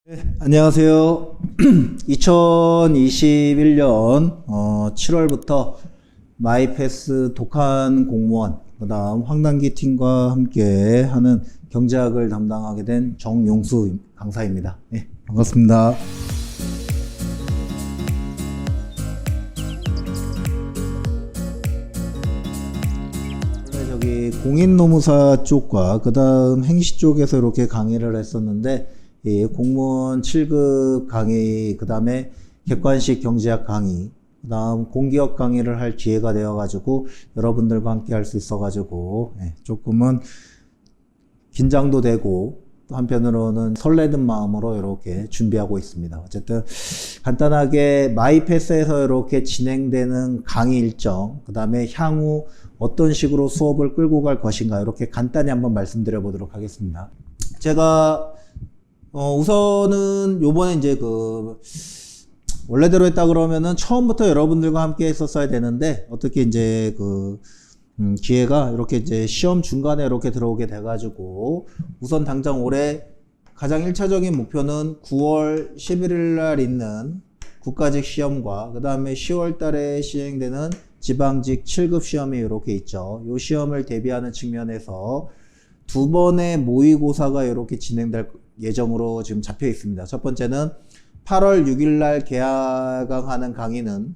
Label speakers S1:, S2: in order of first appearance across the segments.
S1: 네, 안녕하세요. 2021년 7월부터 마이패스 독한 공무원, 그 다음 황단기 팀과 함께 하는 경제학을 담당하게 된 정용수 강사입니다. 네, 반갑습니다. 원래 저기 공인노무사 쪽과 그 다음 행시 쪽에서 이렇게 강의를 했었는데, 예, 공무원 7급 강의, 그 다음에 객관식 경제학 강의, 그 다음 공기업 강의를 할 기회가 되어가지고 여러분들과 함께 할 수 있어가지고 조금은 긴장도 되고 또 한편으로는 설레는 마음으로 이렇게 준비하고 있습니다. 어쨌든 간단하게 마이패스에서 이렇게 진행되는 강의 일정, 그 다음에 향후 어떤 식으로 수업을 끌고 갈 것인가 이렇게 간단히 한번 말씀드려 보도록 하겠습니다. 제가 우선은 요번에 이제 원래대로 했다 그러면은 처음부터 여러분들과 함께 했었어야 되는데, 어떻게 이제 기회가 이렇게 이제 시험 중간에 이렇게 들어오게 돼가지고, 우선 당장 올해 가장 1차적인 목표는 9월 11일 날 있는 국가직 시험과 그 다음에 10월 달에 시행되는 지방직 7급 시험이 이렇게 있죠. 요 시험을 대비하는 측면에서 두 번의 모의고사가 이렇게 진행될 예정으로 지금 잡혀 있습니다. 첫 번째는 8월 6일 날 개강하는 강의는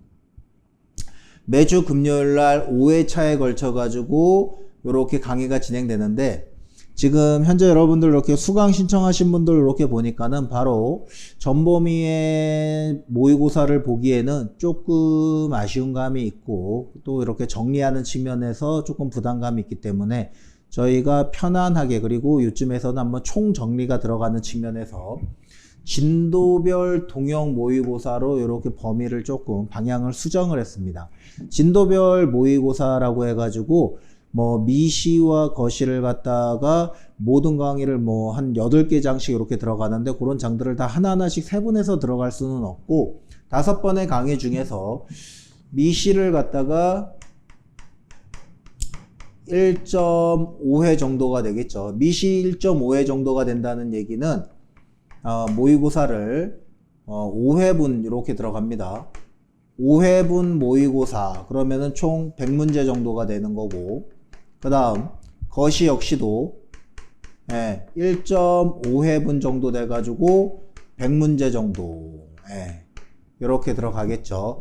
S1: 매주 금요일 날 5회차에 걸쳐 가지고 이렇게 강의가 진행되는데, 지금 현재 여러분들 이렇게 수강 신청하신 분들 이렇게 보니까는 바로 전범위의 모의고사를 보기에는 조금 아쉬운 감이 있고, 또 이렇게 정리하는 측면에서 조금 부담감이 있기 때문에 저희가 편안하게, 그리고 요즘에서는 한번 총정리가 들어가는 측면에서 진도별 동형 모의고사로 이렇게 범위를 조금 방향을 수정을 했습니다. 진도별 모의고사라고 해가지고 미시와 거시를 갖다가 모든 강의를 한 8개 장씩 이렇게 들어가는데, 그런 장들을 다 하나하나씩 세분해서 들어갈 수는 없고, 5번의 강의 중에서 미시를 갖다가 1.5회 정도가 되겠죠. 미시 1.5회 정도가 된다는 얘기는 모의고사를 5회분 이렇게 들어갑니다. 5회분 모의고사 그러면은 총 100문제 정도가 되는 거고, 그 다음 거시 역시도 1.5회분 정도 돼 가지고 100문제 정도 이렇게 들어가겠죠.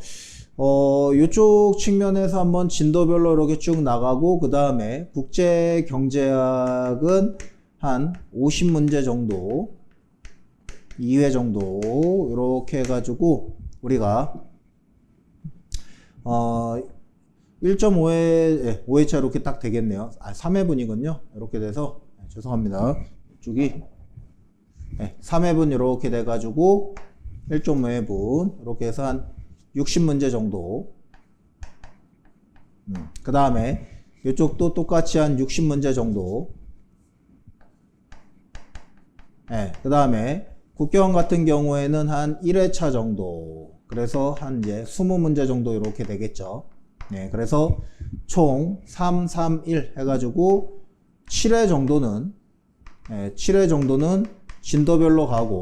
S1: 요쪽 측면에서 한번 진도별로 이렇게 쭉 나가고, 그 다음에 국제경제학은 한 50문제 정도, 2회 정도, 이렇게 해가지고, 우리가, 1.5회, 5회차 이렇게 딱 되겠네요. 3회분이군요. 이렇게 돼서, 죄송합니다. 이쪽이, 3회분 이렇게 돼가지고, 1.5회분, 이렇게 해서 한 60문제 정도. 그 다음에 이쪽도 똑같이 한 60문제 정도. 그 다음에 국경 같은 경우에는 한 1회차 정도. 그래서 한 이제 20문제 정도 이렇게 되겠죠. 그래서 총 3, 3, 1 해가지고 7회 정도는 7회 정도는 진도별로 가고,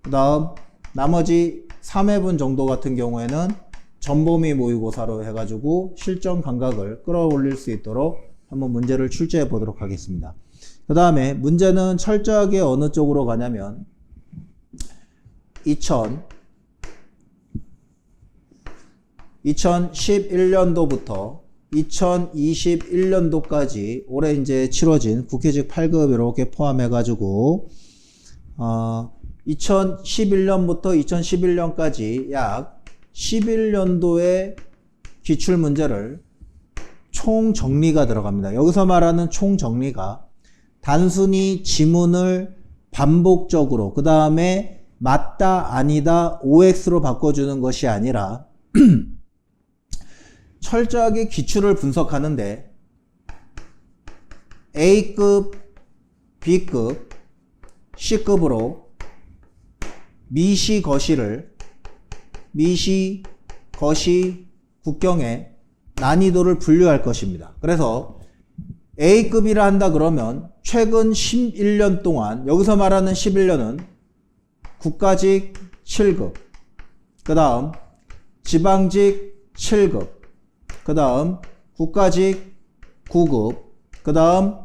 S1: 그 다음 나머지 3회분 정도 같은 경우에는 전범위 모의고사로 해가지고 실전 감각을 끌어올릴 수 있도록 한번 문제를 출제해 보도록 하겠습니다. 그 다음에 문제는 철저하게 어느 쪽으로 가냐면 2011년도부터 2021년도까지 올해 이제 치러진 국회직 8급 이렇게 포함해가지고 2011년부터 2011년까지 약 11년도의 기출문제를 총정리가 들어갑니다. 여기서 말하는 총정리가 단순히 지문을 반복적으로, 그 다음에 맞다, 아니다, OX로 바꿔주는 것이 아니라 철저하게 기출을 분석하는데 A급, B급, C급으로 미시, 거시, 국경의 난이도를 분류할 것입니다. 그래서 A급이라 한다 그러면 최근 11년 동안, 여기서 말하는 11년은 국가직 7급, 그 다음 지방직 7급, 그 다음 국가직 9급, 그 다음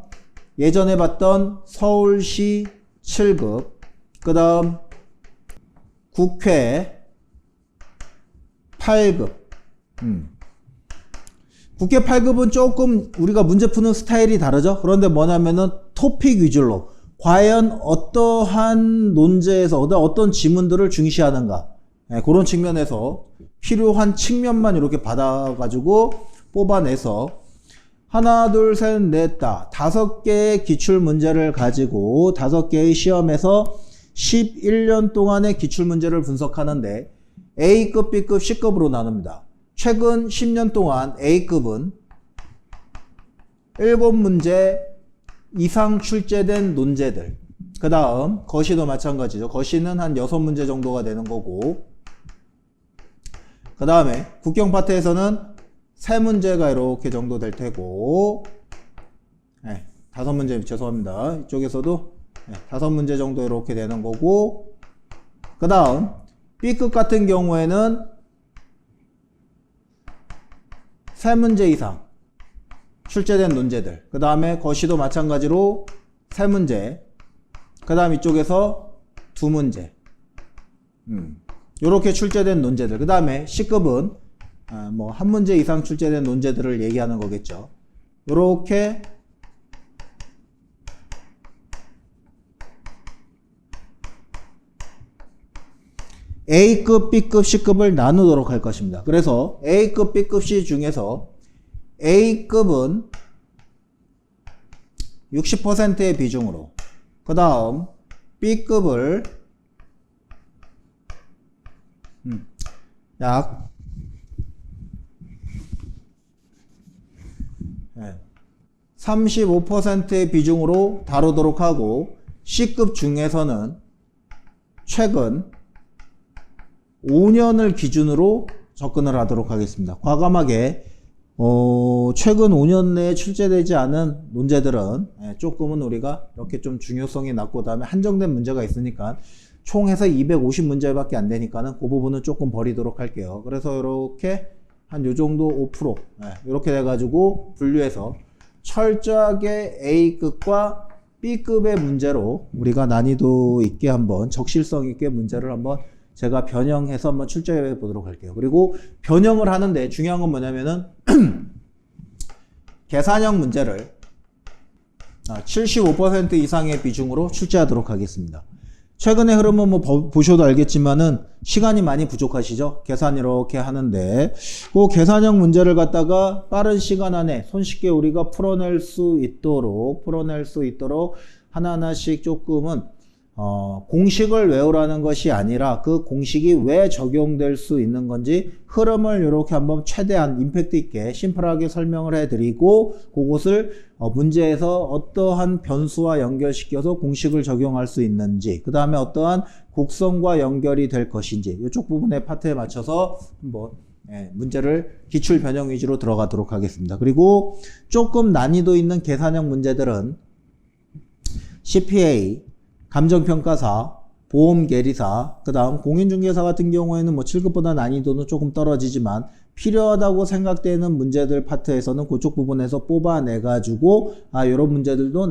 S1: 예전에 봤던 서울시 7급, 그 다음 국회 8급. 국회 8급은 조금 우리가 문제 푸는 스타일이 다르죠. 그런데 뭐냐면은 토픽 위주로 과연 어떠한 논제에서 어떤 지문들을 중시하는가, 그런 측면에서 필요한 측면만 이렇게 받아가지고 뽑아내서 하나, 둘, 셋, 넷, 다 5개의 기출문제를 가지고 5개의 시험에서 11년 동안의 기출문제를 분석하는데 A급, B급, C급으로 나눕니다. 최근 10년 동안 A급은 7문제 이상 출제된 논제들, 그 다음 거시도 마찬가지죠. 거시는 한 6문제 정도가 되는 거고, 그 다음에 국경 파트에서는 3문제가 이렇게 정도 될 테고, 5문제, 죄송합니다. 이쪽에서도 5문제 정도 이렇게 되는 거고, 그 다음 B급 같은 경우에는 3문제 이상 출제된 논제들, 그 다음에 거시도 마찬가지로 3문제, 그 다음 이쪽에서 2문제, 요렇게 출제된 논제들, 그 다음에 C급은 뭐 1문제 이상 출제된 논제들을 얘기하는 거겠죠. 요렇게 A급, B급, C급을 나누도록 할 것입니다. 그래서 A급, B급, C 중에서 A급은 60%의 비중으로, 그 다음 B급을 약 35%의 비중으로 다루도록 하고, C급 중에서는 최근 5년을 기준으로 접근을 하도록 하겠습니다. 과감하게 최근 5년 내에 출제되지 않은 논제들은 조금은 우리가 이렇게 좀 중요성이 낮고, 그다음에 한정된 문제가 있으니까 총 해서 250문제밖에 안 되니까는 그 부분은 조금 버리도록 할게요. 그래서 이렇게 한 요 정도 5% 이렇게 돼가지고 분류해서 철저하게 A급과 B급의 문제로 우리가 난이도 있게 한번 적실성 있게 문제를 한번 제가 변형해서 한번 출제해 보도록 할게요. 그리고 변형을 하는데 중요한 건 뭐냐면은 계산형 문제를 75% 이상의 비중으로 출제하도록 하겠습니다. 최근의 흐름은 뭐 보셔도 알겠지만은 시간이 많이 부족하시죠? 계산 이렇게 하는데 그 계산형 문제를 갖다가 빠른 시간 안에 손쉽게 우리가 풀어낼 수 있도록 하나하나씩 조금은 공식을 외우라는 것이 아니라 그 공식이 왜 적용될 수 있는 건지 흐름을 이렇게 한번 최대한 임팩트 있게 심플하게 설명을 해드리고, 그것을 문제에서 어떠한 변수와 연결시켜서 공식을 적용할 수 있는지, 그 다음에 어떠한 곡선과 연결이 될 것인지, 이쪽 부분의 파트에 맞춰서 한번 문제를 기출 변형 위주로 들어가도록 하겠습니다. 그리고 조금 난이도 있는 계산형 문제들은 CPA, 감정평가사, 보험계리사, 그 다음 공인중개사 같은 경우에는 뭐 7급보다 난이도는 조금 떨어지지만 필요하다고 생각되는 문제들 파트에서는 그쪽 부분에서 뽑아내가지고 이런 문제들도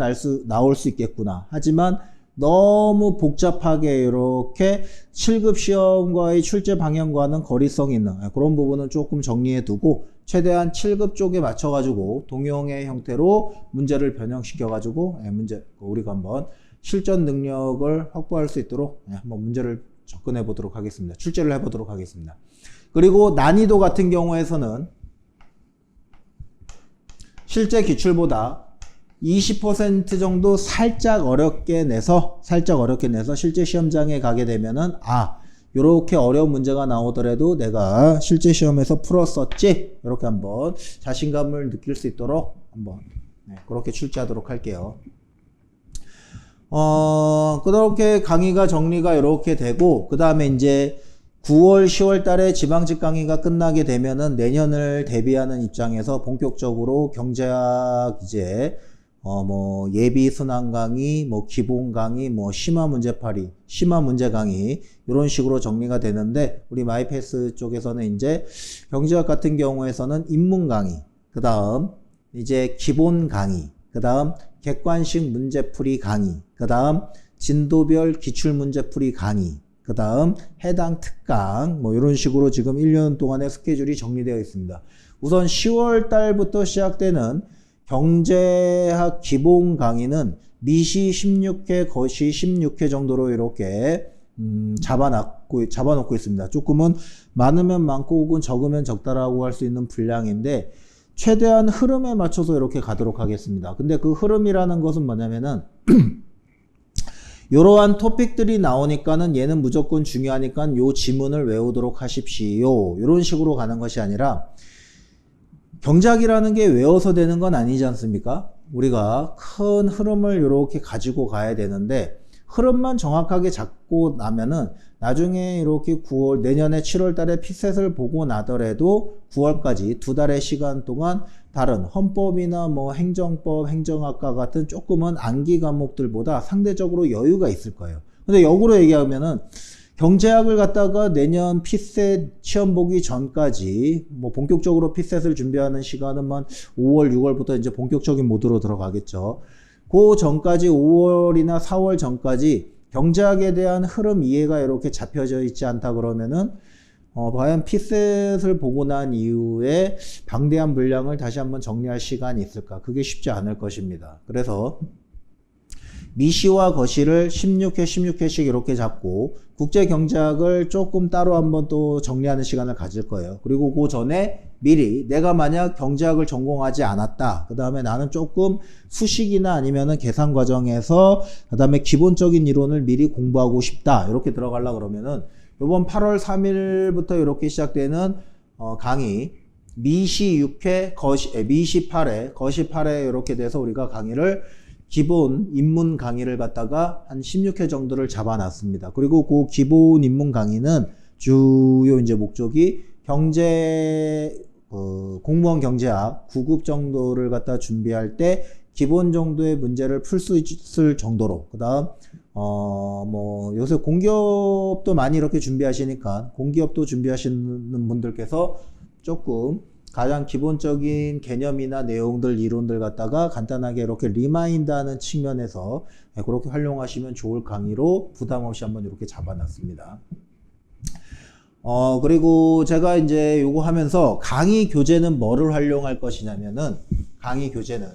S1: 나올 수 있겠구나. 하지만 너무 복잡하게 이렇게 7급 시험과의 출제 방향과는 거리성 있는 그런 부분은 조금 정리해 두고 최대한 7급 쪽에 맞춰가지고 동형의 형태로 문제를 변형시켜가지고 우리가 한번 실전 능력을 확보할 수 있도록 한번 문제를 접근해 보도록 하겠습니다. 출제를 해 보도록 하겠습니다. 그리고 난이도 같은 경우에서는 실제 기출보다 20% 정도 살짝 어렵게 내서 실제 시험장에 가게 되면은 요렇게 어려운 문제가 나오더라도 내가 실제 시험에서 풀었었지, 이렇게 한번 자신감을 느낄 수 있도록 한번 그렇게 출제하도록 할게요. 그렇게 강의가 정리가 이렇게 되고, 그 다음에 이제 9월, 10월 달에 지방직 강의가 끝나게 되면은 내년을 대비하는 입장에서 본격적으로 경제학 이제 뭐 예비 순환 강의, 뭐 기본 강의, 뭐 심화 문제풀이, 심화 문제 강의 이런 식으로 정리가 되는데 우리 마이패스 쪽에서는 이제 경제학 같은 경우에서는 입문 강의, 그다음 이제 기본 강의, 그다음 객관식 문제풀이 강의, 그다음 진도별 기출문제풀이 강의, 그 다음 해당 특강 뭐 이런 식으로 지금 1년 동안의 스케줄이 정리되어 있습니다. 우선 10월 달부터 시작되는 경제학 기본 강의는 미시 16회, 거시 16회 정도로 이렇게 잡아놓고 있습니다. 조금은 많으면 많고 혹은 적으면 적다라고 할 수 있는 분량인데 최대한 흐름에 맞춰서 이렇게 가도록 하겠습니다. 근데 그 흐름이라는 것은 뭐냐면은 이러한 토픽들이 나오니까는 얘는 무조건 중요하니까 요 지문을 외우도록 하십시오. 이런 식으로 가는 것이 아니라 경제학이라는 게 외워서 되는 건 아니지 않습니까? 우리가 큰 흐름을 이렇게 가지고 가야 되는데 흐름만 정확하게 잡고 나면은 나중에 이렇게 9월 내년에 7월 달에 피셋을 보고 나더라도 9월까지 두 달의 시간 동안 다른 헌법이나 뭐 행정법, 행정학과 같은 조금은 암기 과목들보다 상대적으로 여유가 있을 거예요. 근데 역으로 얘기하면은 경제학을 갖다가 내년 피셋 시험 보기 전까지 뭐 본격적으로 피셋을 준비하는 시간은 만 5월, 6월부터 이제 본격적인 모드로 들어가겠죠. 그 전까지 5월이나 4월 전까지 경제학에 대한 흐름 이해가 이렇게 잡혀져 있지 않다 그러면은 과연 피셋을 보고 난 이후에 방대한 분량을 다시 한번 정리할 시간이 있을까? 그게 쉽지 않을 것입니다. 그래서 미시와 거시를 16회, 16회씩 이렇게 잡고 국제경제학을 조금 따로 한번 또 정리하는 시간을 가질 거예요. 그리고 그 전에 미리 내가 만약 경제학을 전공하지 않았다. 그 다음에 나는 조금 수식이나 아니면은 계산 과정에서 그 다음에 기본적인 이론을 미리 공부하고 싶다. 이렇게 들어가려고 그러면은 이번 8월 3일부터 이렇게 시작되는 강의 미시 6회, 미시 8회, 거시 8회 이렇게 돼서 우리가 강의를 기본 입문 강의를 갖다가 한 16회 정도를 잡아놨습니다. 그리고 그 기본 입문 강의는 주요 이제 목적이 공무원 경제학 9급 정도를 갖다 준비할 때 기본 정도의 문제를 풀 수 있을 정도로, 그 다음 뭐 요새 공기업도 많이 이렇게 준비하시니까 공기업도 준비하시는 분들께서 조금 가장 기본적인 개념이나 내용들, 이론들 갖다가 간단하게 이렇게 리마인드하는 측면에서 그렇게 활용하시면 좋을 강의로 부담 없이 한번 이렇게 잡아놨습니다. 그리고 제가 이제 요거 하면서 강의 교재는 뭐를 활용할 것이냐면은 강의 교재는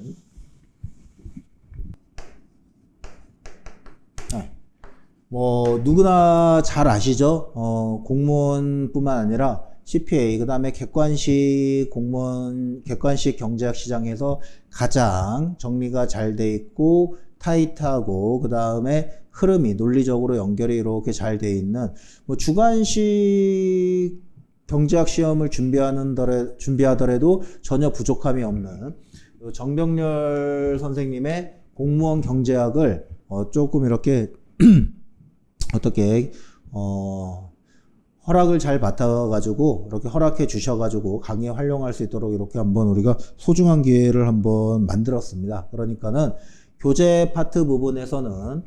S1: 뭐 누구나 잘 아시죠? 공무원뿐만 아니라 CPA, 그 다음에 객관식 공무원, 객관식 경제학 시장에서 가장 정리가 잘 돼 있고 타이트하고 그 다음에 흐름이 논리적으로 연결이 이렇게 잘 돼 있는 뭐 주관식 경제학 시험을 준비하더라도 전혀 부족함이 없는 정병렬 선생님의 공무원 경제학을 조금 이렇게 어떻게 허락을 잘 받아가지고 이렇게 허락해 주셔가지고 강의에 활용할 수 있도록 이렇게 한번 우리가 소중한 기회를 한번 만들었습니다. 그러니까는 교재 파트 부분에서는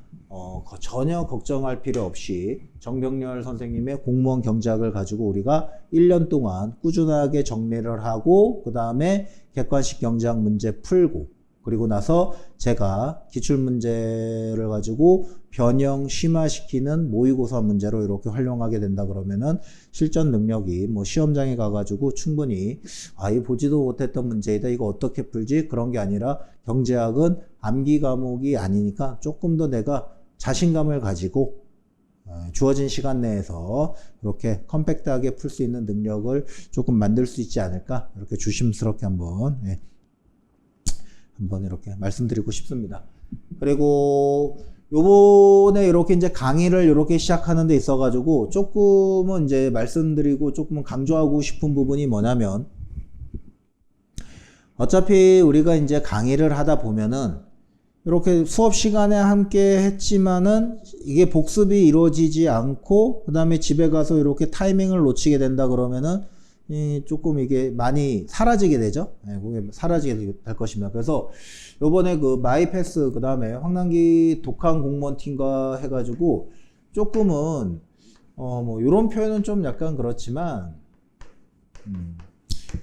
S1: 전혀 걱정할 필요 없이 정병렬 선생님의 공무원 경제학을 가지고 우리가 1년 동안 꾸준하게 정리를 하고 그 다음에 객관식 경제학 문제 풀고 그리고 나서 제가 기출문제를 가지고 변형 심화시키는 모의고사 문제로 이렇게 활용하게 된다 그러면은 실전 능력이 뭐 시험장에 가가지고 충분히 이 보지도 못했던 문제이다 이거 어떻게 풀지 그런 게 아니라 경제학은 암기 과목이 아니니까 조금 더 내가 자신감을 가지고 주어진 시간 내에서 이렇게 컴팩트하게 풀 수 있는 능력을 조금 만들 수 있지 않을까 이렇게 조심스럽게 한번 이렇게 말씀드리고 싶습니다. 그리고 요번에 이렇게 이제 강의를 이렇게 시작하는 데 있어 가지고 조금은 이제 말씀드리고 조금은 강조하고 싶은 부분이 뭐냐면 어차피 우리가 이제 강의를 하다 보면은 이렇게 수업 시간에 함께 했지만은 이게 복습이 이루어지지 않고 그 다음에 집에 가서 이렇게 타이밍을 놓치게 된다 그러면은 조금 이게 많이 사라지게 되죠. 네, 그게 사라지게 될 것입니다. 그래서 요번에 그 마이패스 그 다음에 황남기 독한 공무원 팀과 해가지고 조금은 뭐 요런 표현은 좀 약간 그렇지만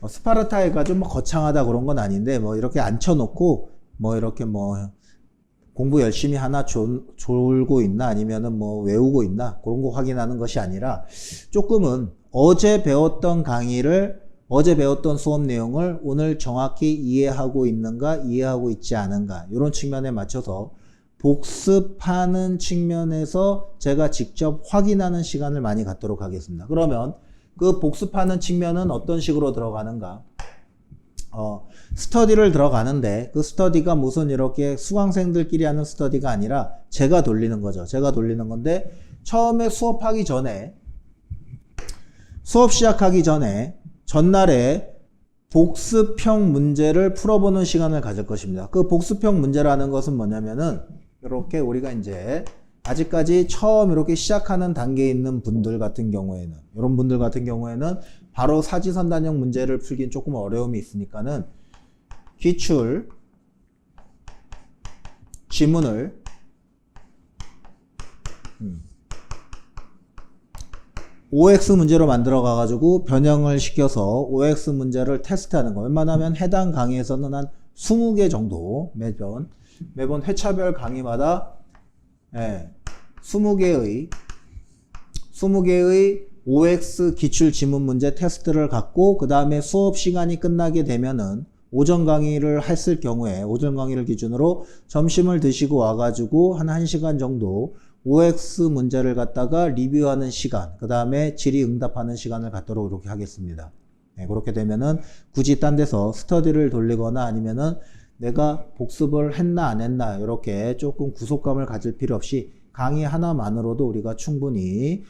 S1: 스파르타가 좀 거창하다 그런 건 아닌데 뭐 이렇게 앉혀놓고 뭐 이렇게 뭐 공부 열심히 하나 졸고 있나 아니면은 뭐 외우고 있나 그런 거 확인하는 것이 아니라 조금은 어제 배웠던 수업 내용을 오늘 정확히 이해하고 있는가 이해하고 있지 않은가 이런 측면에 맞춰서 복습하는 측면에서 제가 직접 확인하는 시간을 많이 갖도록 하겠습니다. 그러면 그 복습하는 측면은 어떤 식으로 들어가는가? 스터디를 들어가는데 그 스터디가 무슨 이렇게 수강생들끼리 하는 스터디가 아니라 제가 돌리는 거죠. 제가 돌리는 건데 처음에 수업 시작하기 전에 전날에 복습형 문제를 풀어보는 시간을 가질 것입니다. 그 복습형 문제라는 것은 뭐냐면은 이렇게 우리가 이제 아직까지 처음 이렇게 시작하는 단계에 있는 분들 같은 경우에는 이런 분들 같은 경우에는 바로 사지선단형 문제를 풀긴 조금 어려움이 있으니까는 기출 지문을 OX 문제로 만들어 가지고 변형을 시켜서 OX 문제를 테스트하는 거. 웬만하면 해당 강의에서는 한 20개 정도 매번 회차별 강의마다 20개의 OX 기출 지문 문제 테스트를 갖고 그 다음에 수업 시간이 끝나게 되면은 오전 강의를 했을 경우에 오전 강의를 기준으로 점심을 드시고 와가지고 한 1시간 정도 OX 문제를 갖다가 리뷰하는 시간, 그 다음에 질의응답하는 시간을 갖도록 이렇게 하겠습니다. 네, 그렇게 되면은 굳이 딴 데서 스터디를 돌리거나 아니면은 내가 복습을 했나 안 했나 이렇게 조금 구속감을 가질 필요 없이 강의 하나만으로도 우리가 충분히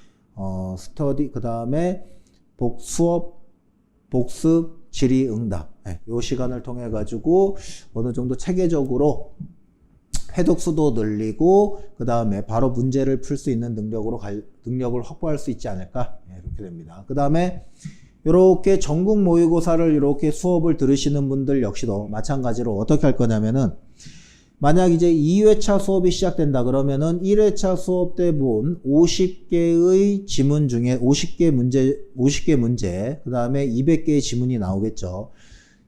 S1: 스터디 그 다음에 수업 복습 질의응답 요 시간을 통해 가지고 어느 정도 체계적으로 회독수도 늘리고 그 다음에 바로 문제를 풀 수 있는 능력을 확보할 수 있지 않을까 이렇게 됩니다. 그 다음에 이렇게 전국 모의고사를 이렇게 수업을 들으시는 분들 역시도 마찬가지로 어떻게 할 거냐면은 만약 이제 2회차 수업이 시작된다 그러면은 1회차 수업 때 본 50개의 지문 중에 50개 문제 그 다음에 200개의 지문이 나오겠죠.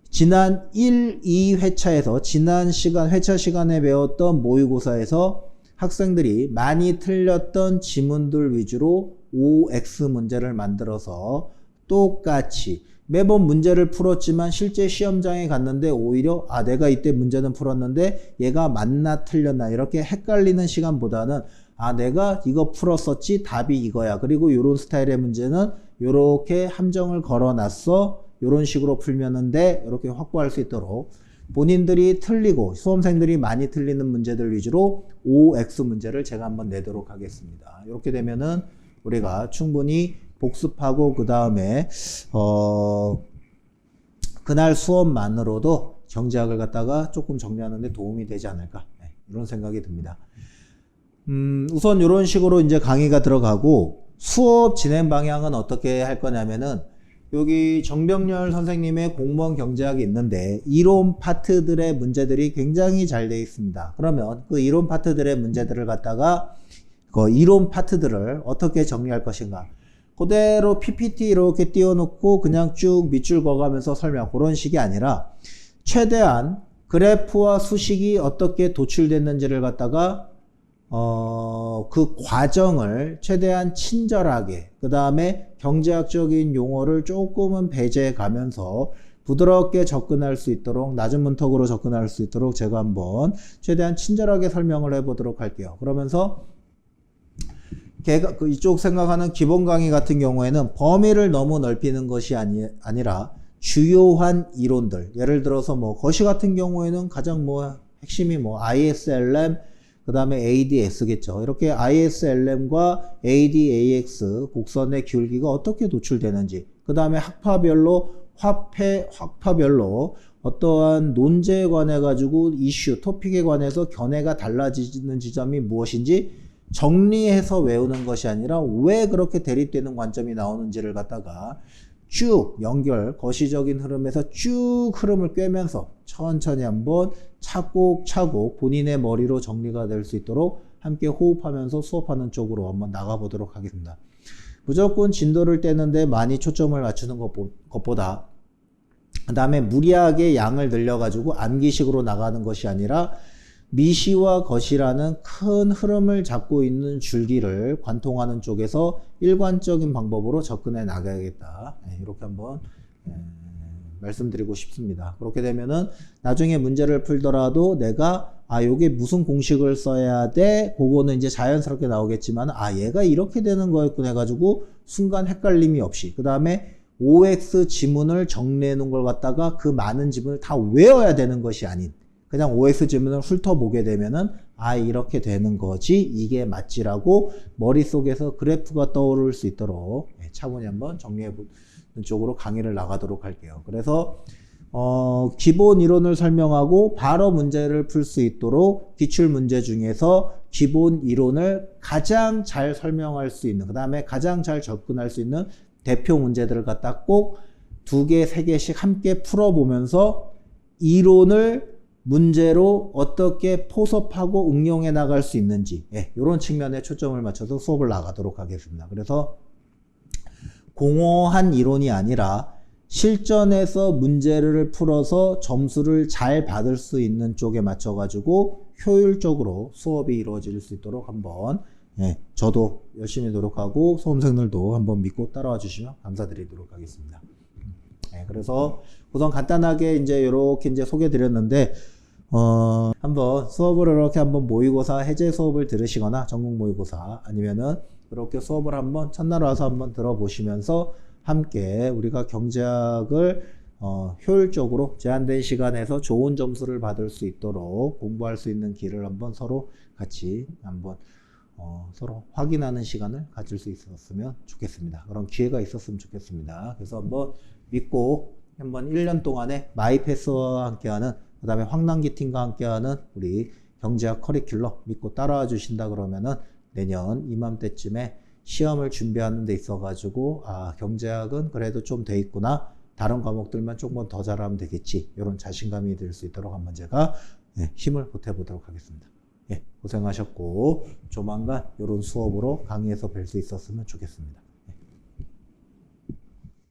S1: 지난 1, 2회차에서 지난 회차 시간에 배웠던 모의고사에서 학생들이 많이 틀렸던 지문들 위주로 OX 문제를 만들어서 똑같이 매번 문제를 풀었지만 실제 시험장에 갔는데 오히려 내가 이때 문제는 풀었는데 얘가 맞나 틀렸나 이렇게 헷갈리는 시간보다는 내가 이거 풀었었지 답이 이거야. 그리고 이런 스타일의 문제는 이렇게 함정을 걸어놨어. 이런 식으로 풀면은 돼. 이렇게 확보할 수 있도록 본인들이 틀리고 수험생들이 많이 틀리는 문제들 위주로 OX 문제를 제가 한번 내도록 하겠습니다. 이렇게 되면은 우리가 충분히 복습하고 그 다음에 그날 수업만으로도 경제학을 갖다가 조금 정리하는 데 도움이 되지 않을까 이런 생각이 듭니다. 우선 이런 식으로 이제 강의가 들어가고 수업 진행 방향은 어떻게 할 거냐면은 여기 정병렬 선생님의 공무원 경제학이 있는데 이론 파트들의 문제들이 굉장히 잘 되어 있습니다. 그러면 그 이론 파트들의 문제들을 갖다가 그 이론 파트들을 어떻게 정리할 것인가. 그대로 PPT 이렇게 띄워놓고 그냥 쭉 밑줄 그어가면서 설명 그런 식이 아니라 최대한 그래프와 수식이 어떻게 도출됐는지를 갖다가 그 과정을 최대한 친절하게 그 다음에 경제학적인 용어를 조금은 배제해 가면서 부드럽게 접근할 수 있도록 낮은 문턱으로 접근할 수 있도록 제가 한번 최대한 친절하게 설명을 해 보도록 할게요. 그러면서 이쪽 생각하는 기본 강의 같은 경우에는 범위를 너무 넓히는 것이 아니라 주요한 이론들 예를 들어서 뭐 거시 같은 경우에는 가장 핵심이 ISLM 그 다음에 ADX겠죠. 이렇게 ISLM과 ADAX 곡선의 기울기가 어떻게 도출되는지 그 다음에 학파별로 어떠한 논제에 관해 가지고 이슈, 토픽에 관해서 견해가 달라지는 지점이 무엇인지 정리해서 외우는 것이 아니라 왜 그렇게 대립되는 관점이 나오는지를 갖다가 쭉 연결, 거시적인 흐름에서 쭉 흐름을 꿰면서 천천히 한번 차곡차곡 본인의 머리로 정리가 될 수 있도록 함께 호흡하면서 수업하는 쪽으로 한번 나가보도록 하겠습니다. 무조건 진도를 떼는데 많이 초점을 맞추는 것보다 그 다음에 무리하게 양을 늘려가지고 암기식으로 나가는 것이 아니라 미시와 것이라는 큰 흐름을 잡고 있는 줄기를 관통하는 쪽에서 일관적인 방법으로 접근해 나가야겠다. 이렇게 한번 말씀드리고 싶습니다. 그렇게 되면은 나중에 문제를 풀더라도 내가 요게 무슨 공식을 써야 돼? 그거는 이제 자연스럽게 나오겠지만 얘가 이렇게 되는 거였구나 해가지고 순간 헷갈림이 없이 그 다음에 OX 지문을 정리해 놓은 걸 갖다가 그 많은 지문을 다 외워야 되는 것이 아닌 그냥 OX 지문을 훑어보게 되면은 이렇게 되는 거지 이게 맞지라고 머릿속에서 그래프가 떠오를 수 있도록 차분히 한번 정리해 보는 쪽으로 강의를 나가도록 할게요. 그래서 기본 이론을 설명하고 바로 문제를 풀 수 있도록 기출 문제 중에서 기본 이론을 가장 잘 설명할 수 있는 그 다음에 가장 잘 접근할 수 있는 대표 문제들을 갖다 꼭 2개, 3개씩 함께 풀어보면서 이론을 문제로 어떻게 포섭하고 응용해 나갈 수 있는지 이런 측면에 초점을 맞춰서 수업을 나가도록 하겠습니다. 그래서 공허한 이론이 아니라 실전에서 문제를 풀어서 점수를 잘 받을 수 있는 쪽에 맞춰 가지고 효율적으로 수업이 이루어질 수 있도록 한번 저도 열심히 노력하고 수험생들도 한번 믿고 따라와 주시면 감사드리도록 하겠습니다. 그래서 우선 간단하게 이렇게 소개해 드렸는데 한번 수업을 이렇게 한번 모의고사 해제 수업을 들으시거나 전국 모의고사 아니면은 이렇게 수업을 한번 첫날 와서 한번 들어보시면서 함께 우리가 경제학을 효율적으로 제한된 시간에서 좋은 점수를 받을 수 있도록 공부할 수 있는 길을 한번 서로 같이 한번 서로 확인하는 시간을 가질 수 있었으면 좋겠습니다. 그런 기회가 있었으면 좋겠습니다. 그래서 한번 믿고 한번 1년 동안에 마이패스와 함께하는 그 다음에 황남기 팀과 함께하는 우리 경제학 커리큘럼 믿고 따라와 주신다 그러면은 내년 이맘때쯤에 시험을 준비하는 데 있어 가지고 경제학은 그래도 좀 돼 있구나 다른 과목들만 조금 더 잘하면 되겠지 이런 자신감이 들 수 있도록 한번 제가 힘을 보태 보도록 하겠습니다. 고생하셨고 조만간 이런 수업으로 강의에서 뵐 수 있었으면 좋겠습니다.